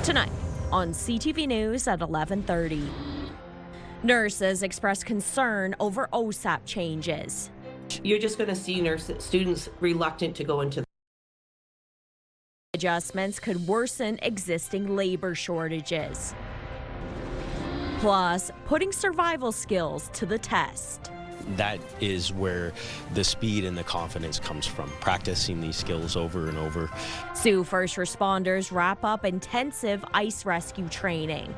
Tonight on CTV News at 11:30. Nurses express concern over OSAP changes. You're just going to see students reluctant to go into Adjustments could worsen existing labor shortages. Plus, putting survival skills to the test. That is where the speed and the confidence comes from, practicing these skills over and over. Sioux first responders wrap up intensive ice rescue training.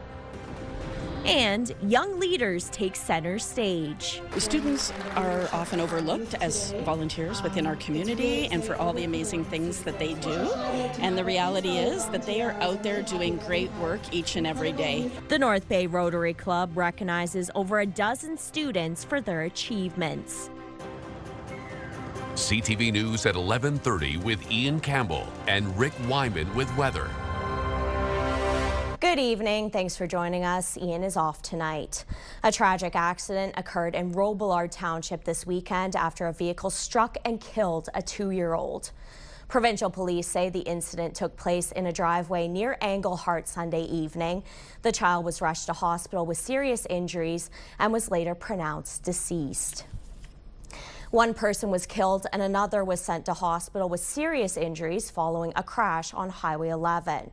And young leaders take center stage. Students are often overlooked as volunteers within our community and for all the amazing things that they do. And the reality is that they are out there doing great work each and every day. The North Bay Rotary Club recognizes over a dozen students for their achievements. CTV News at 11:30 with Ian Campbell and Rick Wyman with weather. Good evening. Thanks for joining us. Ian is off tonight. A tragic accident occurred in Robillard Township this weekend after a vehicle struck and killed a 2-year-old. Provincial police say the incident took place in a driveway near Englehart Sunday evening. The child was rushed to hospital with serious injuries and was later pronounced deceased. One person was killed and another was sent to hospital with serious injuries following a crash on Highway 11.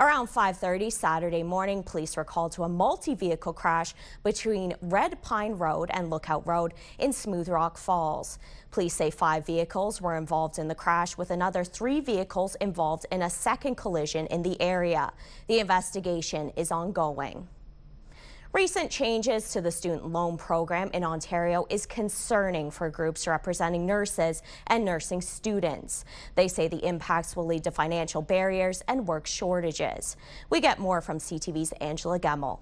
Around 5:30 Saturday morning, police were called to a multi-vehicle crash between Red Pine Road and Lookout Road in Smooth Rock Falls. Police say 5 vehicles were involved in the crash, with another 3 vehicles involved in a second collision in the area. The investigation is ongoing. Recent changes to the student loan program in Ontario is concerning for groups representing nurses and nursing students. They say the impacts will lead to financial barriers and work shortages. We get more from CTV's Angela Gemmell.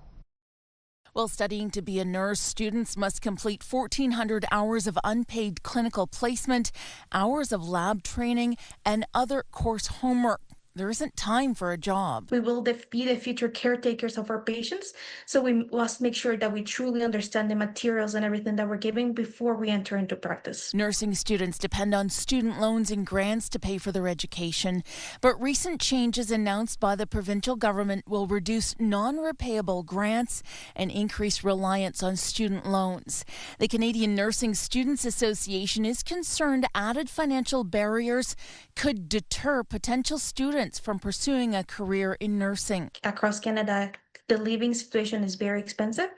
While studying to be a nurse, students must complete 1,400 hours of unpaid clinical placement, hours of lab training, and other course homework. There isn't time for a job. We will be the future caretakers of our patients, so we must make sure that we truly understand the materials and everything that we're giving before we enter into practice. Nursing students depend on student loans and grants to pay for their education, but recent changes announced by the provincial government will reduce non-repayable grants and increase reliance on student loans. The Canadian Nursing Students Association is concerned added financial barriers could deter potential students from pursuing a career in nursing. Across Canada, the living situation is very expensive,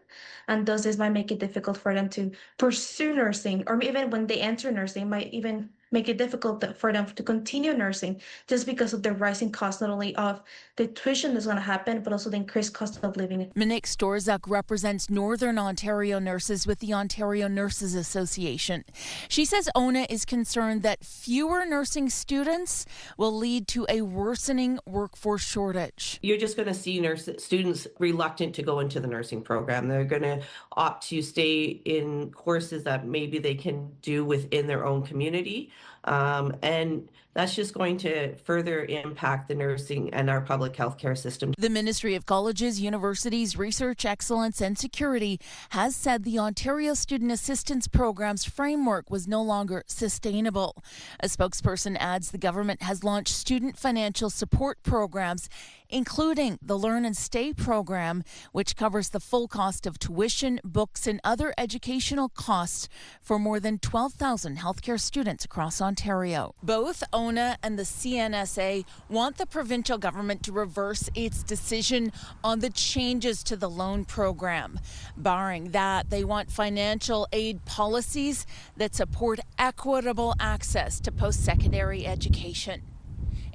and thus this might make it difficult for them to pursue nursing, or even when they enter nursing, might even make it difficult for them to continue nursing just because of the rising cost, not only of the tuition that's going to happen, but also the increased cost of living. Monique Storzak represents Northern Ontario nurses with the Ontario Nurses Association. She says ONA is concerned that fewer nursing students will lead to a worsening workforce shortage. You're just going to see students reluctant to go into the nursing program. They're going to opt to stay in courses that maybe they can do within their own community. And that's just going to further impact the nursing and our public health care system. The Ministry of Colleges, Universities, Research Excellence and Security has said the Ontario Student Assistance Program's framework was no longer sustainable. A spokesperson adds the government has launched student financial support programs, including the Learn and Stay program, which covers the full cost of tuition, books and other educational costs for more than 12,000 healthcare students across Ontario. Both ONA and the CNSA want the provincial government to reverse its decision on the changes to the loan program. Barring that, they want financial aid policies that support equitable access to post-secondary education.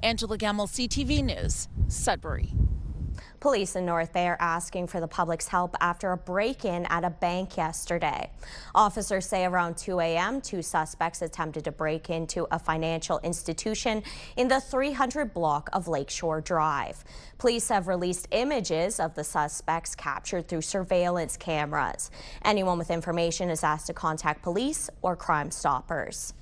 Angela Gemmell, CTV News, Sudbury. Police in North Bay are asking for the public's help after a break-in at a bank yesterday. Officers say around 2 a.m., 2 suspects attempted to break into a financial institution in the 300 block of Lakeshore Drive. Police have released images of the suspects captured through surveillance cameras. Anyone with information is asked to contact police or Crime Stoppers.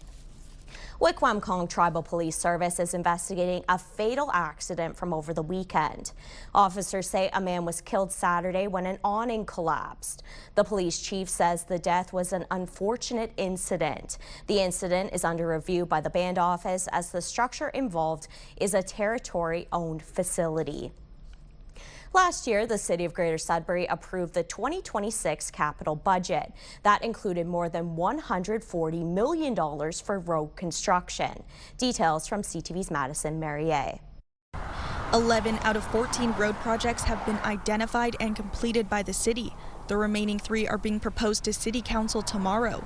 Wikwemkong Tribal Police Service is investigating a fatal accident from over the weekend. Officers say a man was killed Saturday when an awning collapsed. The police chief says the death was an unfortunate incident. The incident is under review by the band office as the structure involved is a territory-owned facility. Last year, the City of Greater Sudbury approved the 2026 capital budget. That included more than $140 million for road construction. Details from CTV's Madison Merrier. 11 out of 14 road projects have been identified and completed by the city. The remaining 3 are being proposed to City Council tomorrow.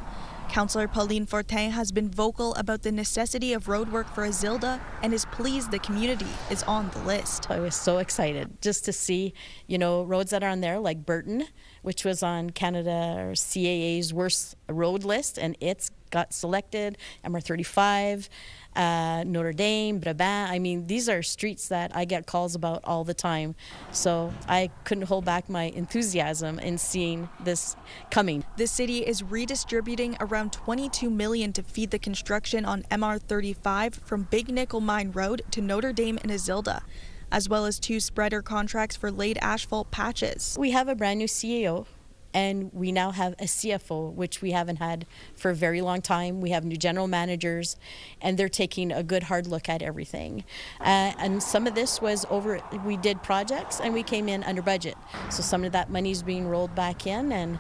Councillor Pauline Fortin has been vocal about the necessity of road work for Azilda and is pleased the community is on the list. I was so excited just to see, roads that are on there like Burton, which was on Canada or CAA's worst road list, and it's got selected. MR35, Notre Dame, Brabant. I mean, these are streets that I get calls about all the time. So I couldn't hold back my enthusiasm in seeing this coming. The city is redistributing around $22 million to feed the construction on MR35 from Big Nickel Mine Road to Notre Dame and Azilda, as well as 2 spreader contracts for laid asphalt patches. We have a brand new CAO. And we now have a CFO, which we haven't had for a very long time. We have new general managers, and they're taking a good hard look at everything. And some of this was we did projects and we came in under budget. So some of that money is being rolled back in, and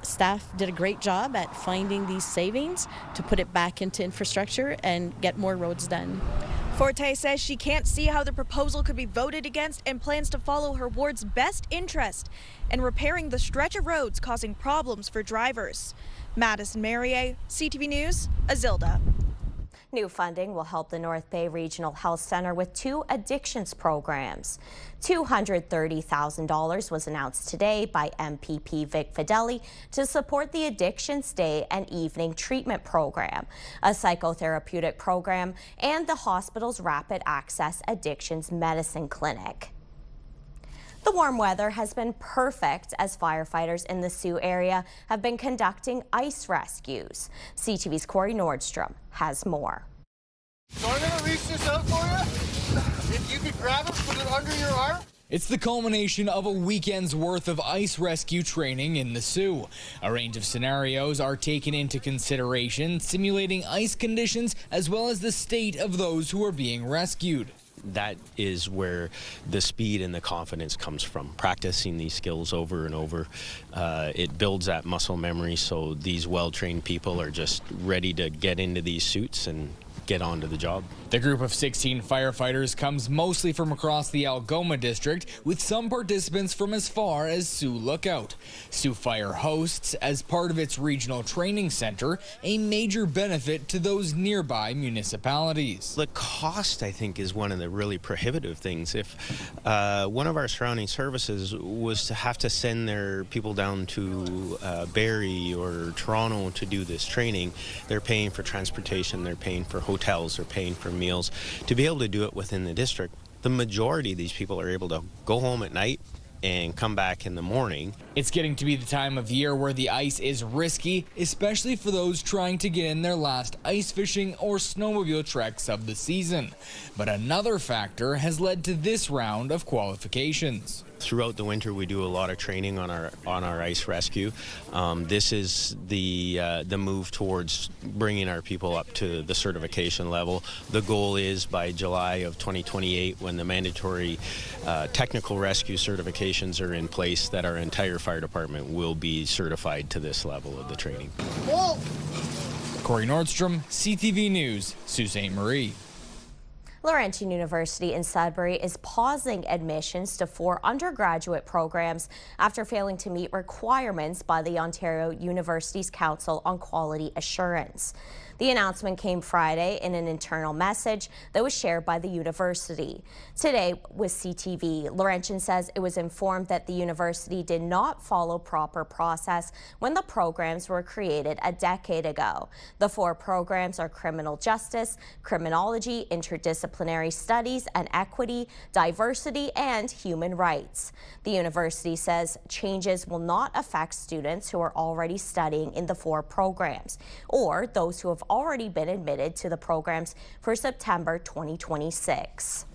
staff did a great job at finding these savings to put it back into infrastructure and get more roads done. Forte says she can't see how the proposal could be voted against and plans to follow her ward's best interest in repairing the stretch of roads causing problems for drivers. Madison Merrier, CTV News, Azilda. New funding will help the North Bay Regional Health Center with 2 addictions programs. $230,000 was announced today by MPP Vic Fideli to support the Addictions Day and Evening Treatment Program, a psychotherapeutic program, and the hospital's Rapid Access Addictions Medicine Clinic. The warm weather has been perfect as firefighters in the Sault area have been conducting ice rescues. CTV's Corey Nordstrom has more. So I'm gonna reach this out for you. If you could grab it, put it under your arm. It's the culmination of a weekend's worth of ice rescue training in the Sault. A range of scenarios are taken into consideration, simulating ice conditions as well as the state of those who are being rescued. That is where the speed and the confidence comes from. Practicing these skills over and over, it builds that muscle memory, so these well-trained people are just ready to get into these suits and get onto the job. The group of 16 firefighters comes mostly from across the Algoma district, with some participants from as far as Sault Lookout. Sault Fire hosts, as part of its regional training center, a major benefit to those nearby municipalities. The cost, I think, is one of the really prohibitive things. If one of our surrounding services was to have to send their people down to Barrie or Toronto to do this training, they're paying for transportation, they're paying for hotels, they're paying for meals. To be able to do it within the district, the majority of these people are able to go home at night and come back in the morning. It's getting to be the time of year where the ice is risky, especially for those trying to get in their last ice fishing or snowmobile treks of the season. But another factor has led to this round of qualifications. Throughout the winter, we do a lot of training on our ice rescue. This is the move towards bringing our people up to the certification level. The goal is by July of 2028, when the mandatory technical rescue certifications are in place, that our entire fire department will be certified to this level of the training. Whoa. Corey Nordstrom, CTV News, Sault Ste. Marie. Laurentian University in Sudbury is pausing admissions to 4 undergraduate programs after failing to meet requirements by the Ontario University's Council on Quality Assurance. The announcement came Friday in an internal message that was shared by the university. Today with CTV, Laurentian says it was informed that the university did not follow proper process when the programs were created a decade ago. The 4 programs are criminal justice, criminology, interdisciplinary studies and equity, diversity, and human rights. The university says changes will not affect students who are already studying in the 4 programs or those who have already been admitted to the programs for September 2026.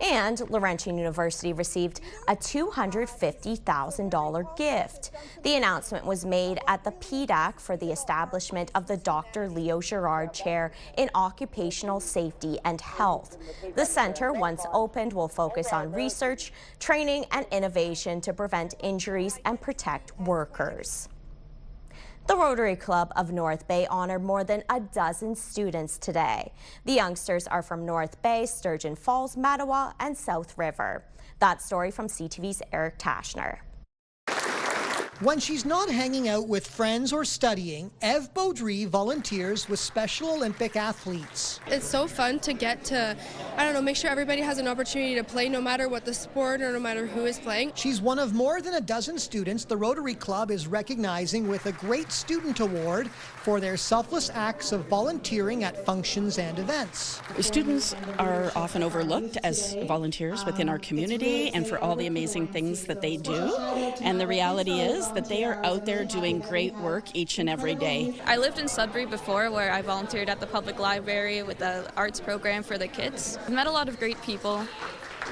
And Laurentian University received a $250,000 gift. The announcement was made at the PDAC for the establishment of the Dr. Leo Girard Chair in Occupational Safety and Health. The center, once opened, will focus on research, training, and innovation to prevent injuries and protect workers. The Rotary Club of North Bay honored more than a dozen students today. The youngsters are from North Bay, Sturgeon Falls, Mattawa, and South River. That story from CTV's Eric Tashner. When she's not hanging out with friends or studying, Eve Baudry volunteers with Special Olympic athletes. It's so fun to get to, make sure everybody has an opportunity to play no matter what the sport or no matter who is playing. She's one of more than a dozen students the Rotary Club is recognizing with a Great Student Award for their selfless acts of volunteering at functions and events. Students are often overlooked as volunteers within our community and for all the amazing things that they do. And the reality is that they are out there doing great work each and every day. I lived in Sudbury before, where I volunteered at the public library with the arts program for the kids. I've met a lot of great people,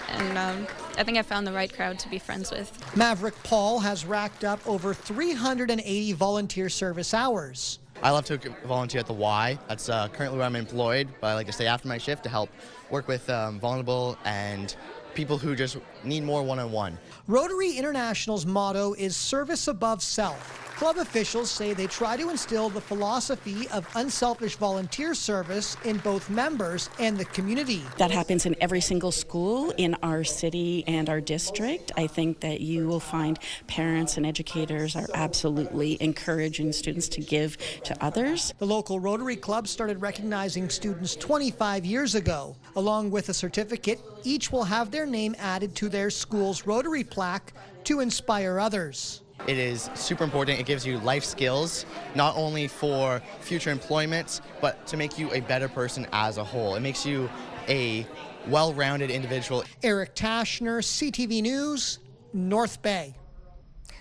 and I think I found the right crowd to be friends with. Maverick Paul has racked up over 380 volunteer service hours. I love to volunteer at the Y. That's currently where I'm employed, but I like to stay after my shift to help work with vulnerable and people who just need more one-on-one. Rotary International's motto is service above self. Club officials say they try to instill the philosophy of unselfish volunteer service in both members and the community. That happens in every single school in our city and our district. I think that you will find parents and educators are absolutely encouraging students to give to others. The local Rotary Club started recognizing students 25 years ago. Along with a certificate, each will have their name added to their school's Rotary plaque to inspire others. It is super important. It gives you life skills, not only for future employment, but to make you a better person as a whole. It makes you a well-rounded individual. Eric Tashner, CTV News, North Bay.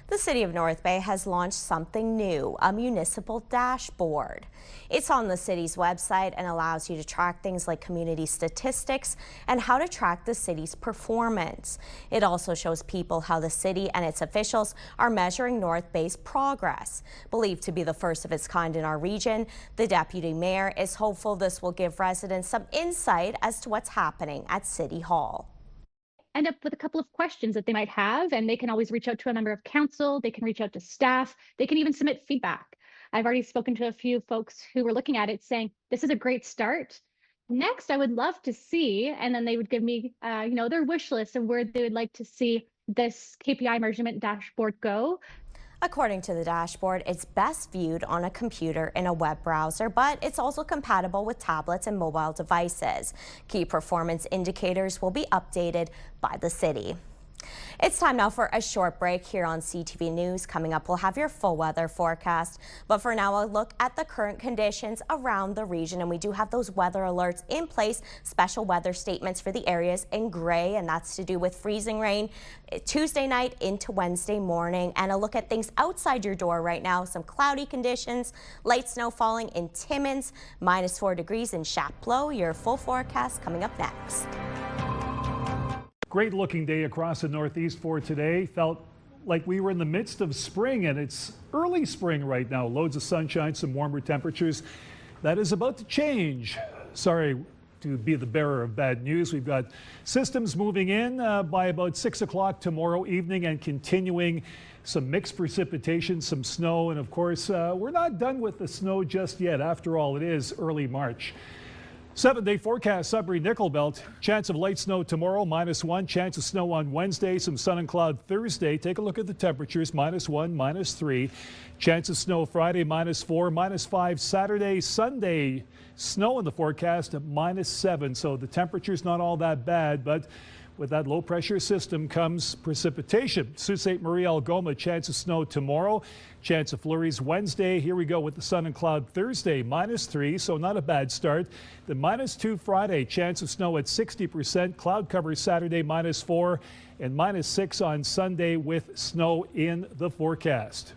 The City of North Bay has launched something new, a municipal dashboard. It's on the city's website and allows you to track things like community statistics and how to track the city's performance. It also shows people how the city and its officials are measuring North Bay's progress. Believed to be the first of its kind in our region, the deputy mayor is hopeful this will give residents some insight as to what's happening at City Hall. End up with a couple of questions that they might have, and they can always reach out to a member of council, they can reach out to staff, they can even submit feedback. I've already spoken to a few folks who were looking at it saying, this is a great start. Next, I would love to see, and then they would give me their wish list of where they would like to see this KPI measurement dashboard go. According to the dashboard, it's best viewed on a computer in a web browser, but it's also compatible with tablets and mobile devices. Key performance indicators will be updated by the city. It's time now for a short break here on CTV News. Coming up, we'll have your full weather forecast. But for now, a look at the current conditions around the region. And we do have those weather alerts in place, special weather statements for the areas in gray, and that's to do with freezing rain Tuesday night into Wednesday morning. And a look at things outside your door right now. Some cloudy conditions, light snow falling in Timmins, -4 degrees in Chapleau. Your full forecast coming up next. Great looking day across the Northeast for today. Felt like we were in the midst of spring, and it's early spring right now. Loads of sunshine, some warmer temperatures. That is about to change. Sorry to be the bearer of bad news. We've got systems moving in by about 6 o'clock tomorrow evening and continuing some mixed precipitation, some snow, and of course, we're not done with the snow just yet. After all, it is early March. 7-day forecast, Sudbury Nickel Belt. Chance of light snow tomorrow, -1. Chance of snow on Wednesday, some sun and cloud Thursday. Take a look at the temperatures, -1, -3. Chance of snow Friday, -4, -5. Saturday, Sunday, snow in the forecast at -7. So the temperature's not all that bad, but with that low pressure system comes precipitation. Sault Ste. Marie, Algoma, chance of snow tomorrow. Chance of flurries Wednesday. Here we go with the sun and cloud Thursday, -3, so not a bad start. The -2 Friday, chance of snow at 60%. Cloud cover Saturday, -4, and -6 on Sunday with snow in the forecast.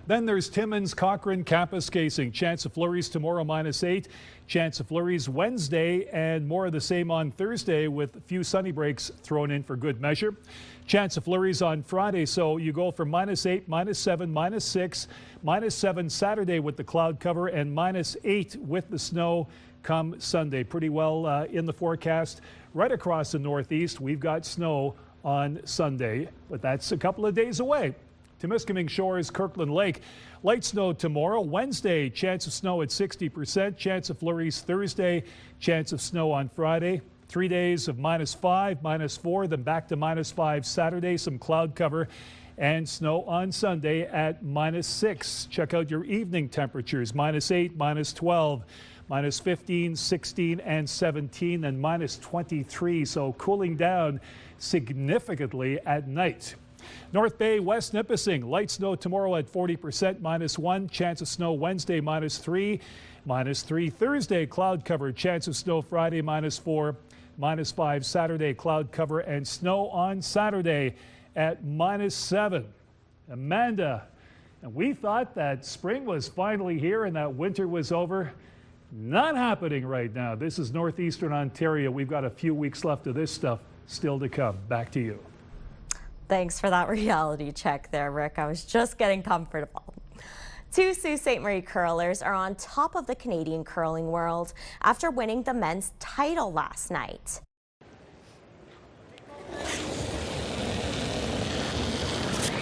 Then there's Timmins, Cochrane, campus casing. Chance of flurries tomorrow, -8. Chance of flurries Wednesday, and more of the same on Thursday with a few sunny breaks thrown in for good measure. Chance of flurries on Friday, so you go from -8, -7, -6, -7 Saturday with the cloud cover, and -8 with the snow come Sunday. Pretty well in the forecast right across the Northeast. We've got snow on Sunday, but that's a couple of days away. Temiskaming Shores, Kirkland Lake. Light snow tomorrow. Wednesday, chance of snow at 60%. Chance of flurries Thursday. Chance of snow on Friday. 3 days of -5, -4, then back to -5 Saturday. Some cloud cover and snow on Sunday at -6. Check out your evening temperatures. -8, -12, -15, 16, and 17, and -23. So cooling down significantly at night. North Bay, West Nipissing, light snow tomorrow at 40%, -1. Chance of snow Wednesday, -3. -3 Thursday, cloud cover. Chance of snow Friday, -4. -5 Saturday, cloud cover and snow on Saturday at -7. Amanda, and we thought that spring was finally here and that winter was over. Not happening right now. This is Northeastern Ontario. We've got a few weeks left of this stuff still to come. Back to you. Thanks for that reality check there, Rick. I was just getting comfortable. Two Sault Ste. Marie curlers are on top of the Canadian curling world after winning the men's title last night.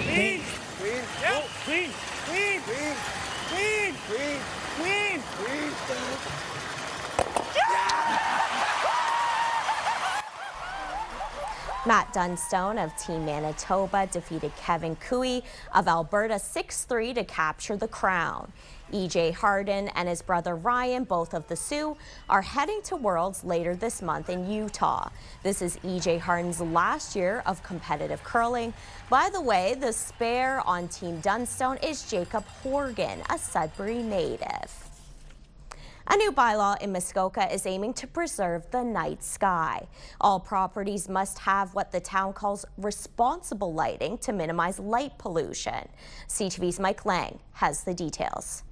Queen! Queen! Yep! Queen! Queen! Queen! Queen! Queen! Queen! Queen! Matt Dunstone of Team Manitoba defeated Kevin Cooey of Alberta 6-3 to capture the crown. EJ Harden and his brother Ryan, both of the Sioux, are heading to Worlds later this month in Utah. This is EJ Harden's last year of competitive curling. By the way, the spare on Team Dunstone is Jacob Horgan, a Sudbury native. A new bylaw in Muskoka is aiming to preserve the night sky. All properties must have what the town calls responsible lighting to minimize light pollution. CTV's Mike Lang has the details.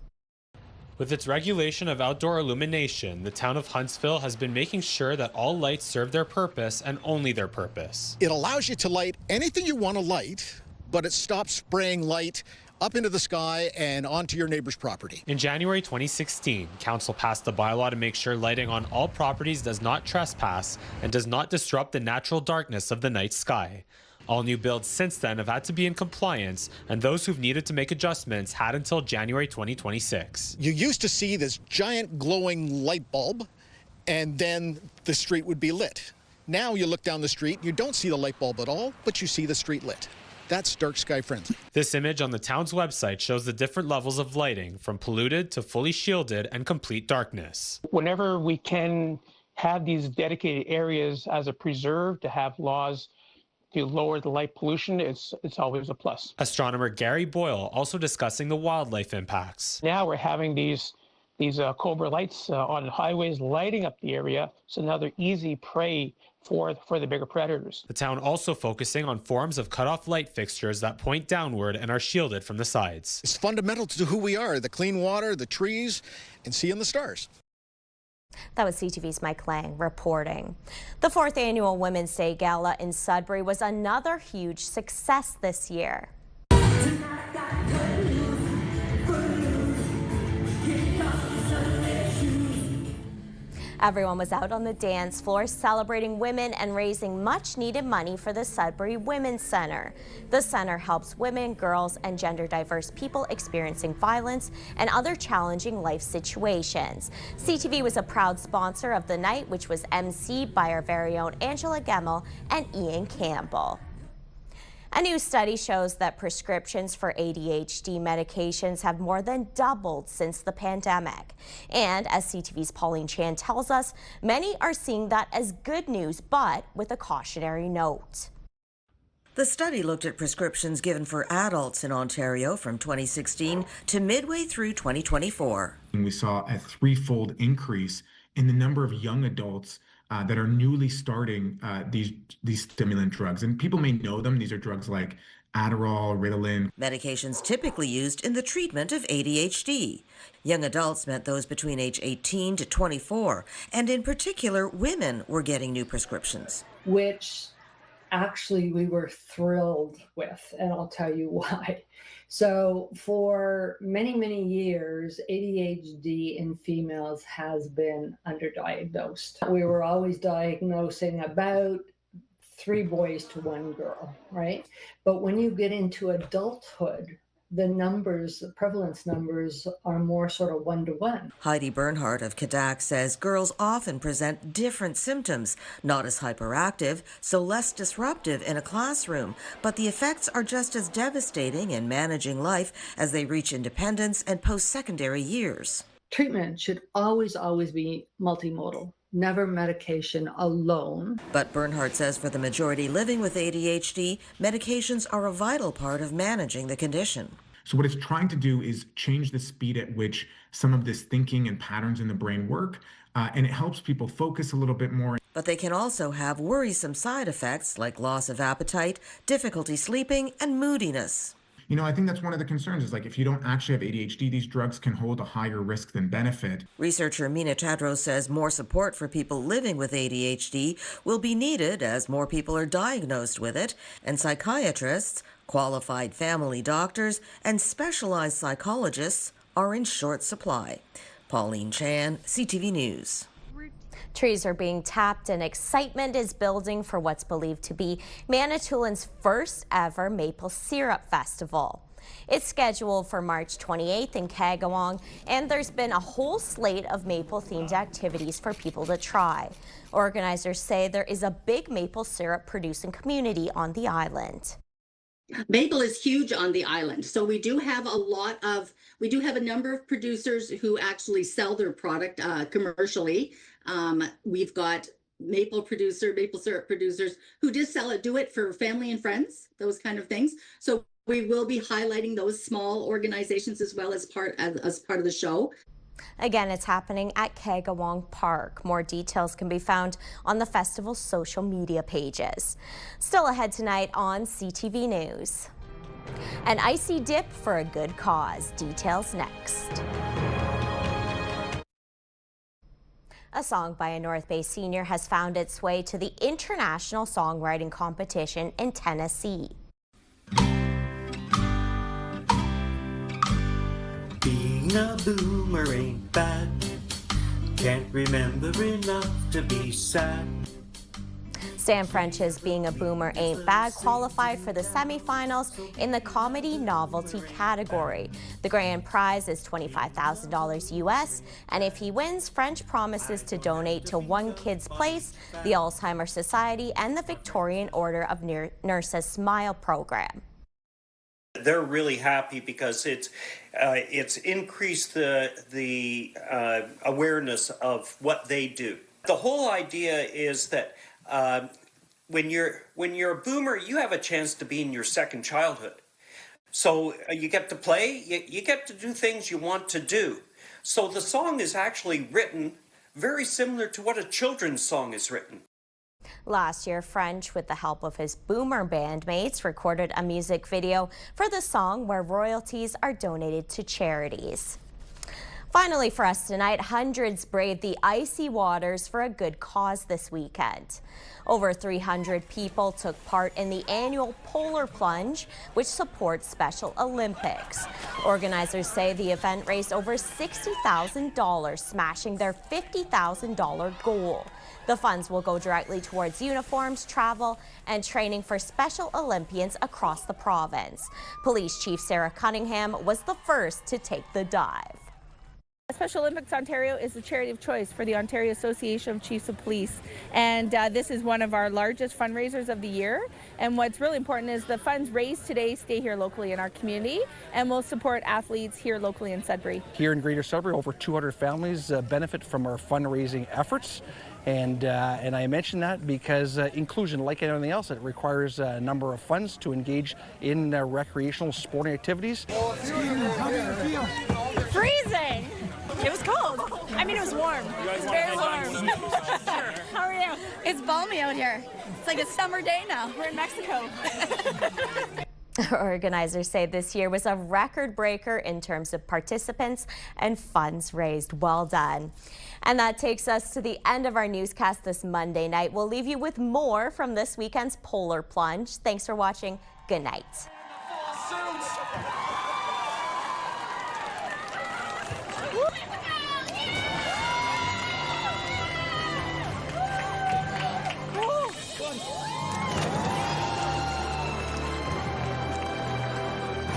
With its regulation of outdoor illumination, the town of Huntsville has been making sure that all lights serve their purpose and only their purpose. It allows you to light anything you want to light, but it stops spraying light up into the sky and onto your neighbor's property. In January 2016, Council passed the bylaw to make sure lighting on all properties does not trespass and does not disrupt the natural darkness of the night sky. All new builds since then have had to be in compliance, and those who've needed to make adjustments had until January 2026. You used to see this giant glowing light bulb, and then the street would be lit. Now you look down the street, you don't see the light bulb at all, but you see the street lit. That's dark sky friendly. This image on the town's website shows the different levels of lighting, from polluted to fully shielded and complete darkness. Whenever we can have these dedicated areas as a preserve to have laws to lower the light pollution, it's always a plus. Astronomer Gary Boyle also discussing the wildlife impacts. Now we're having these Cobra lights on highways lighting up the area, so now they're easy prey for the bigger predators. The town also focusing on forms of cut-off light fixtures that point downward and are shielded from the sides. It's fundamental to who we are, the clean water, the trees, and seeing the stars. That was CTV's Mike Lang reporting. The 4th annual Women's Day Gala in Sudbury was another huge success this year. Everyone was out on the dance floor celebrating women and raising much needed money for the Sudbury Women's Center. The center helps women, girls, and gender diverse people experiencing violence and other challenging life situations. CTV was a proud sponsor of the night, which was emceed by our very own Angela Gemmel and Ian Campbell. A new study shows that prescriptions for ADHD medications have more than doubled since the pandemic. And as CTV's Pauline Chan tells us, many are seeing that as good news, but with a cautionary note. The study looked at prescriptions given for adults in Ontario from 2016 to midway through 2024. And we saw a threefold increase in the number of young adults that are newly starting these stimulant drugs. And people may know them. These are drugs like Adderall, Ritalin. Medications typically used in the treatment of ADHD. Young adults meant those between age 18 to 24, and in particular, women were getting new prescriptions. Which actually we were thrilled with, and I'll tell you why. So for many, many years, ADHD in females has been underdiagnosed. We were always diagnosing about 3 boys to 1 girl, right? But when you get into adulthood, the numbers, the prevalence numbers are more sort of 1 to 1. Heidi Bernhardt of Quebec says girls often present different symptoms, not as hyperactive, so less disruptive in a classroom, but the effects are just as devastating in managing life as they reach independence and post-secondary years. Treatment should always be multimodal, never medication alone. But Bernhardt says for the majority living with ADHD, medications are a vital part of managing the condition. So what it's trying to do is change the speed at which some of this thinking and patterns in the brain work, and it helps people focus a little bit more. But they can also have worrisome side effects like loss of appetite, difficulty sleeping, and moodiness. You know, I think that's one of the concerns is like if you don't actually have ADHD, these drugs can hold a higher risk than benefit. Researcher Mina Tadros says more support for people living with ADHD will be needed as more people are diagnosed with it, and psychiatrists, qualified family doctors, and specialized psychologists are in short supply. Pauline Chan, CTV News. Trees are being tapped and excitement is building for what's believed to be Manitoulин's first ever Maple Syrup Festival. It's scheduled for March 28th in Kagawong, and there's been a whole slate of maple-themed activities for people to try. Organizers say there is a big maple syrup producing community on the island. Maple is huge on the island, so we do have a number of producers who actually sell their product commercially. We've got maple syrup producers who just do it for family and friends, those kind of things. So we will be highlighting those small organizations as well as part of the show. Again, it's happening at Kagawong Park. More details can be found on the festival's social media pages. Still ahead tonight on CTV News. An icy dip for a good cause. Details next. A song by a North Bay senior has found its way to the International Songwriting Competition in Tennessee. Being a boomer ain't bad. Can't remember enough to be sad. Sam French's Being a Boomer Ain't Bad qualified for the semifinals in the comedy novelty category. The grand prize is $25,000 US, and if he wins, French promises to donate to One Kid's Place, the Alzheimer's Society, and the Victorian Order of Nurses Smile program. They're really happy because it's increased the awareness of what they do. The whole idea is that when you're a boomer, you have a chance to be in your second childhood. So you get to play, you get to do things you want to do. So the song is actually written very similar to what a children's song is written. Last year, French, with the help of his boomer bandmates, recorded a music video for the song where royalties are donated to charities. Finally for us tonight, hundreds braved the icy waters for a good cause this weekend. Over 300 people took part in the annual Polar Plunge, which supports Special Olympics. Organizers say the event raised over $60,000, smashing their $50,000 goal. The funds will go directly towards uniforms, travel, and training for Special Olympians across the province. Police Chief Sarah Cunningham was the first to take the dive. Special Olympics Ontario is the charity of choice for the Ontario Association of Chiefs of Police, and this is one of our largest fundraisers of the year. And what's really important is the funds raised today stay here locally in our community and will support athletes here locally in Sudbury. Here in Greater Sudbury, over 200 families benefit from our fundraising efforts. And I mention that because inclusion, like anything else, it requires a number of funds to engage in recreational sporting activities. Freezing! It was cold. I mean, it was warm. It was very warm. How are you? It's balmy out here. It's like a summer day now. We're in Mexico. Organizers say this year was a record breaker in terms of participants and funds raised. Well done. And that takes us to the end of our newscast this Monday night. We'll leave you with more from this weekend's Polar Plunge. Thanks for watching. Good night.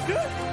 Good.